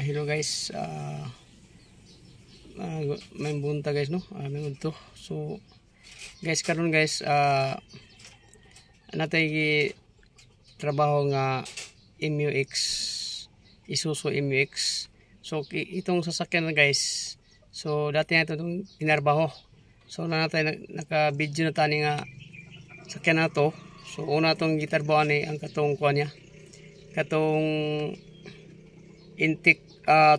Hello guys, may bunta guys no, may bunto. So guys karon guys, natay trabaho nga MUX, Isuzu MUX. So itong sasakyan na guys, so dati na itong tinarbaho. So natay naka-video na tani nga sakyan na to. So una itong gitarbaho ni ang katong kuha niya, katong intake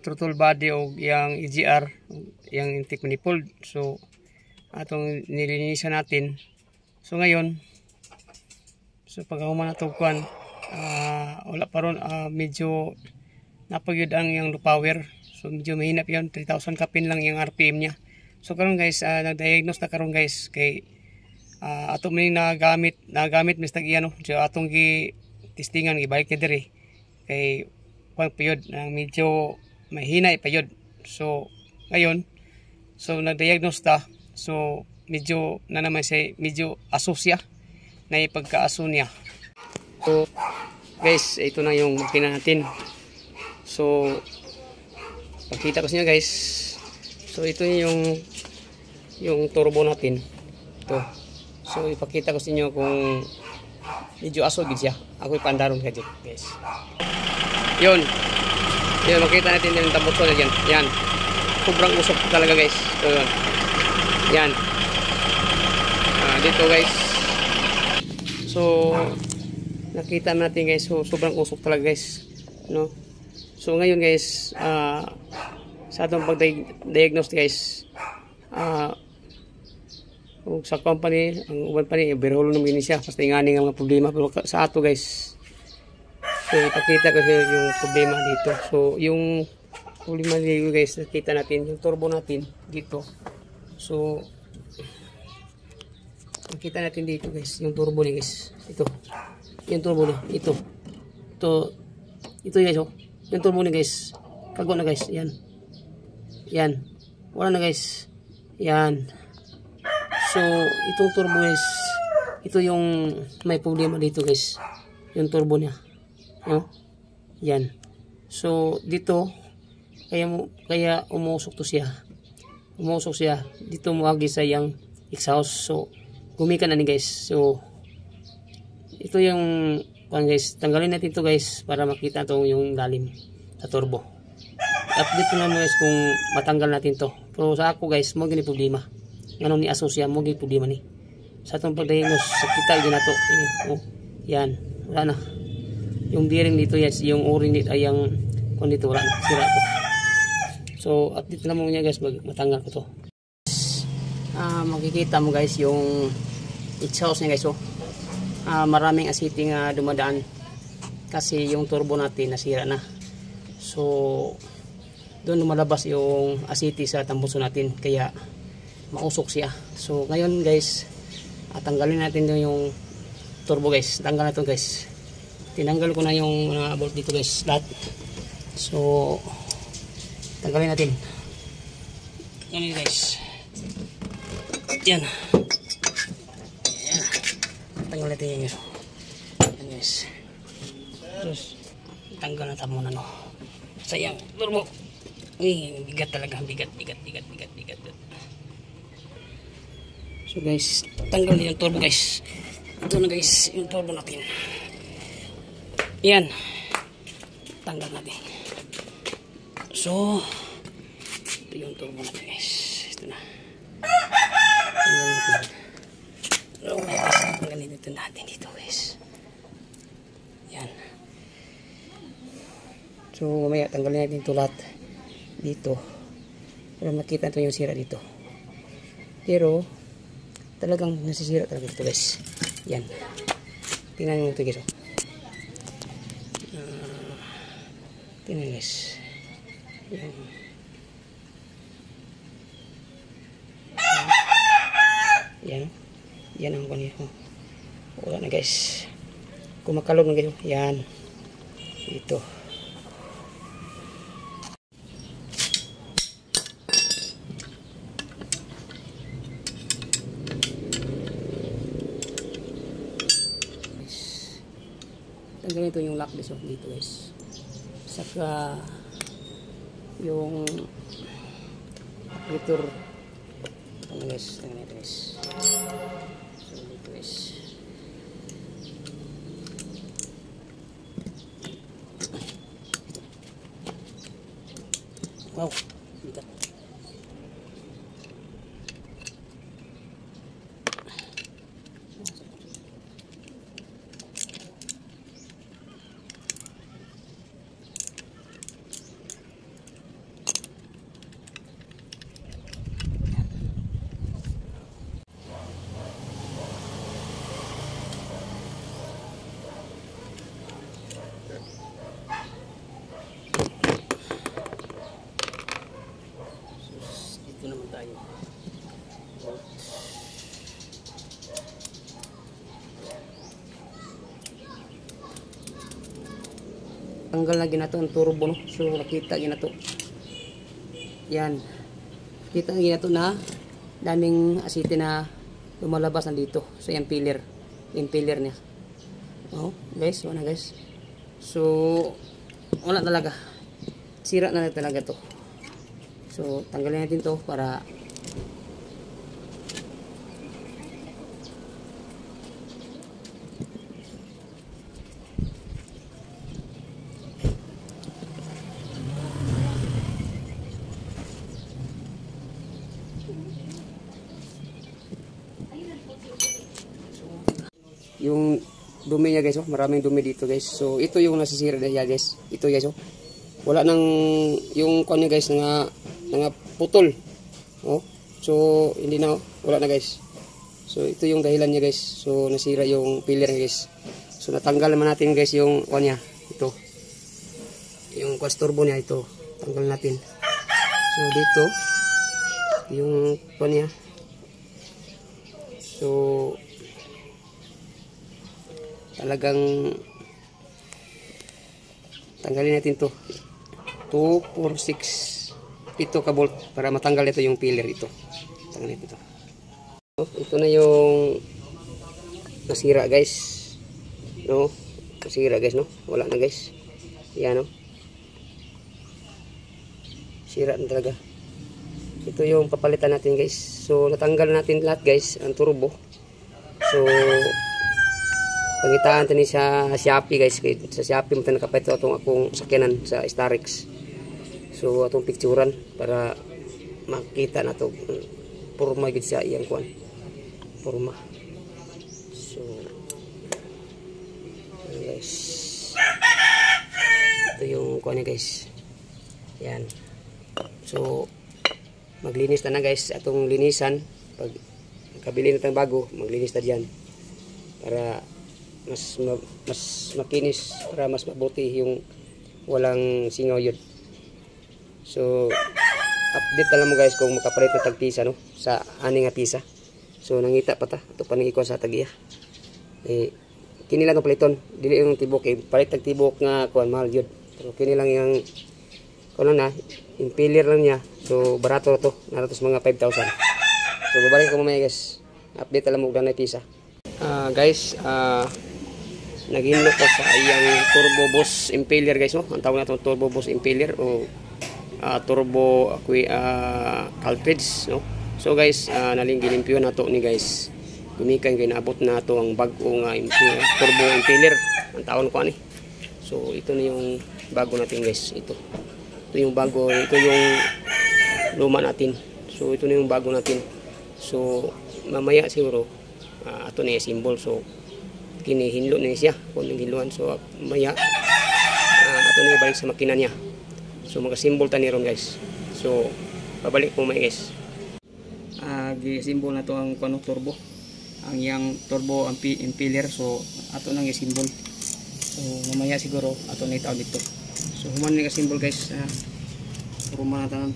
throttle body o yang EGR, yang intake manifold. So atong nilinisan natin. So ngayon, so pagkahuman na itong kuhan, wala pa ron, medyo napagyud ang yung low power. So medyo mahinap yun, 3,000 kapin lang yung RPM niya. So karon guys, nag-diagnose na karon guys kay ato may nagamit mistag iyan no. So atong gi testingan gibalik ni diri kay kuan payod nang medyo mahina ipayod. So ngayon, so nag-diagnose ta. So medyo na naman siya, medyo asusya na ipagkaaso niya. So guys, ito na yung makina natin. So pakita ko sa inyo guys. So ito yung turbo natin. Ito. So ipakita ko sa inyo kung medyo aso gid siya. Ako ipandaron ka dyan guys. Yun, makita natin yung tambutso na dyan. Yan, sobrang usok talaga guys. So yun, yan, dito guys. So nakita natin guys, so sobrang usok talaga guys, no? So ngayon guys, sa atong pag-diagnose guys, sa company, ang uban pa ni berholo naman siya, basta ingani nga mga problema. Pero sa ato guys, so ipakita ko yung problema dito. So yung problema dito guys, nakita natin yung turbo natin dito. So nakita natin dito guys, yung turbo ni guys. Ito, yung turbo ni ito guys, oh. Yung turbo ni guys, kago na guys. Yan, wala na guys. Yan. So itong turbo guys, ito yung may problema dito guys, yung turbo niya, no? Yan. So dito kaya umusok siya dito muagi sa yang exhaust. So gumikan na ni guys. So ito yung guys, tanggalin natin ito guys para makita to yung lalim sa turbo. Update ko na mo guys kung matanggal natin to. Pero sa ako guys, mo gini problema ngano ni asosya mo gini problema ni sa itong pagdiagnose. Sa kita gina to ini, oh, yan, wala na yung bearing dito yes, yung o-ring dito ay yung kung dito wala na, sira to. So update na mo niya guys, matanggal ko to. Makikita mo guys yung exhaust niya guys, oh. Maraming asiti nga dumadaan kasi yung turbo natin nasira na. So doon lumalabas yung asiti sa tambuso natin kaya mausok siya. So ngayon guys, tanggalin natin yung turbo guys. Tanggal na ito guys. Tinanggal ko na yung mga bolt dito guys, lahat. So tanggalin natin. Yan guys. Yan. Tanggal natin yan guys. Yan guys. Terus tanggal na tamo na no. Sayang turbo. Bigat talaga, bigat. So guys, tanggal din yung turbo guys. Ito na guys, yung turbo natin. Yan, tanggal natin. So ito yung turbo natin guys. Ito na, tanggal natin. So guys, tanggalin ito natin dito guys. Yan. So mamaya tanggalin natin ito lahat dito para makita ito yung sira dito. Pero talagang nasisira talaga ito guys. Yan, tingnan nyo ito guys, oh. Tingnan guys. Yan ang kanina, oh. Wala na guys, kumakalog na guys, oh. Yan ito. Tanggalin ito yung lock dito guys. Saka yung activator. Ito guys, tingnan natin guys. So dito guys. Wow, bigat. Dito naman tayo. Tanggal na ginato ang turbo, no? So nakita ginato. Yan. Kita ginato na daming asiti na lumalabas nandito sa impeller. Impeller niya. Oh, guys, wala guys. So wala talaga. Sira na talaga to. So, tanggalin natin to para yung dumi niya guys, oh, maraming dumi dito guys. So, ito yung nasisira niya guys. Ito guys, oh. Wala nang yung kanya guys nga putol. Oh. So hindi na, wala na guys. So ito yung dahilan niya guys. So nasira yung pillar niya guys. So natanggal naman natin guys yung kanya. Ito. Yung quad turbo niya ito. Tanggal natin. So dito yung kanya. So talagang tanggalin natin to. 2, 4, 6 ito ka bolt para matanggal ito yung pillar ito. Tanggalin ito. Ito na yung nasira guys. No? Nasira guys, no? Wala na guys. Yan, no? Sira na talaga. Ito yung papalitan natin guys. So natanggal natin lahat guys, ang turbo. So pangitaan tani sa Shopee guys. Sa Shopee mo tayo nakapit itong akong sakyanan sa Starex. So atong picturean para makita na to porma gid sa iyang kuan. Porma. So guys. Ito yung kuan niya guys. Yan. So maglinis na guys atong linisan. Pag kabili na tayong bago, maglinis na diyan para mas makinis, para mas mabuti yung walang singaw yun. So update na lang mo guys kung makapalit na tagpisa, no, sa ani nga pisa. So nangita pa ta ato pa iko sa tagiya. Kini lang paliton, dili yung tibok palit tag tibok nga kuan mahal yun. Pero kini lang yung kuno na impeller lang niya. So barato to, naratos mga 5,000. So babalik ko mamaya guys. Update na lang mo na pisa. Guys, naghinlo ko sa iyang turbo boost impeller guys, no. Ang tawag natin turbo boost impeller o turbo cartridge, no. So guys, naling gilimpyo na to ni guys. Gumikan kay naabot na to ang bago nga turbo impeller ang tawon ko ani. So ito na yung bago natin guys. Ito yung bago, ito yung luma natin. So ito na yung bago natin. So mamaya siguro ato na yung symbol. So kinihinlo na siya kung hinluan. So mamaya ato na balik sa makina niya. So magasimbol ta ni ron guys. So babalik po may guys. Gi-symbol na to ang kuno turbo. Ang yang turbo impeller. So ato nang i-symbol. So mamaya siguro ato na itaw dito. So human ni ka-symbol guys. Rumah na tanan.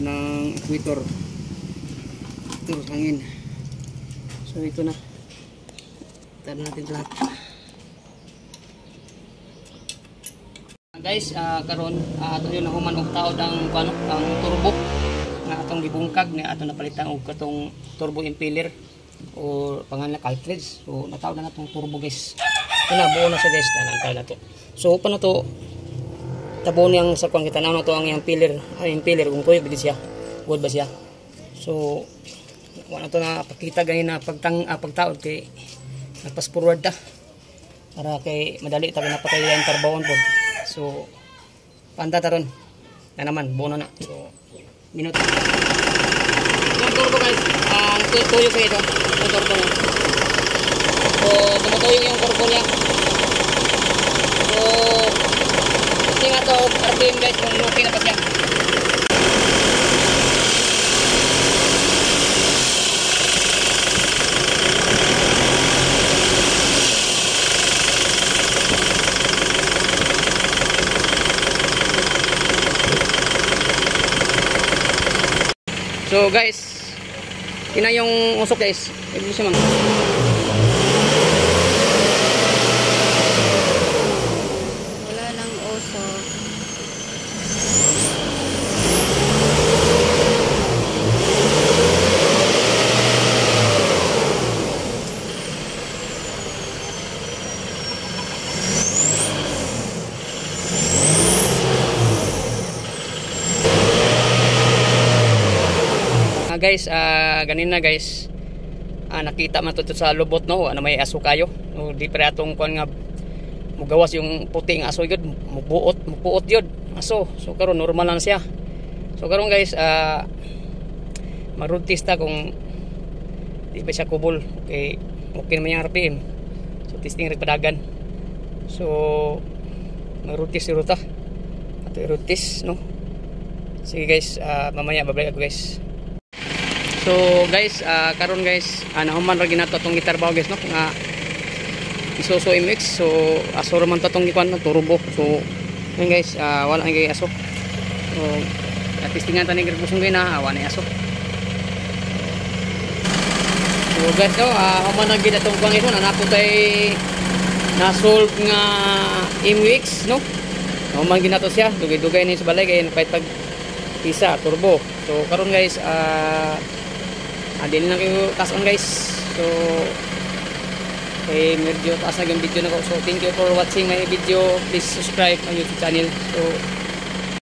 Ng equator. Ito hangin. So ito na. Tada natin lahat. Guys, karon ato yun nahuman og taod ang turbo nga atong gibungkag nga ato napalitan og katong turbo impeller o pangalan cartridge. So nataod na natong turbo guys. Ito na buo na siya guys, nanantay na to. So upan na to tabon yang sa kuan kita na to ang yang pillar, yung pillar kung tuyo bigid siya. Good ba siya? So wala to na pakita ganin na pagtaod kay nagpas forward ta para kay madali ta napatay ang tarbawon pod. So panta taron na naman bono na. So minuto. Yung turbo guys, tuyo sa ito. Yung turbo na. So tumutuyo yung turbo niya. So kasi nga to RPM guys kung okay na pa siya. So guys, ina yung usok guys. Ito siya man. Wala nang usok. Guys, ganina guys, nakita man to sa lubot no, ano may aso kayo. No, di pre atong kuan nga mugawas yung puting aso gyud, mupuot gyud aso. So karon normal lang siya. So karon guys, mag-road test ta kung di ba siya kubol. Okay, okay naman yung RPM. So testing rin padagan. So mag-road test ta. Ato i-road test no. Sige guys, mamaya babalik ako guys. So guys, karon guys, nahuman ra ginato tong gitar baw guys no nga Isuzu MX. So aso ra man to tong gikuan no turbo. So yun guys, wala ay aso. So testingan ta ni girbusong gyud na wala aso. So guys, human ra gid atong kuan ito napo tay na-solve nga MX no. Human ginato siya, dugay-dugay ni sa balay kay napait pag isa turbo. So karon guys, din lang kayo taas on guys. So okay, medyo taas na yung video na ko. So thank you for watching my video. Please subscribe my YouTube channel. So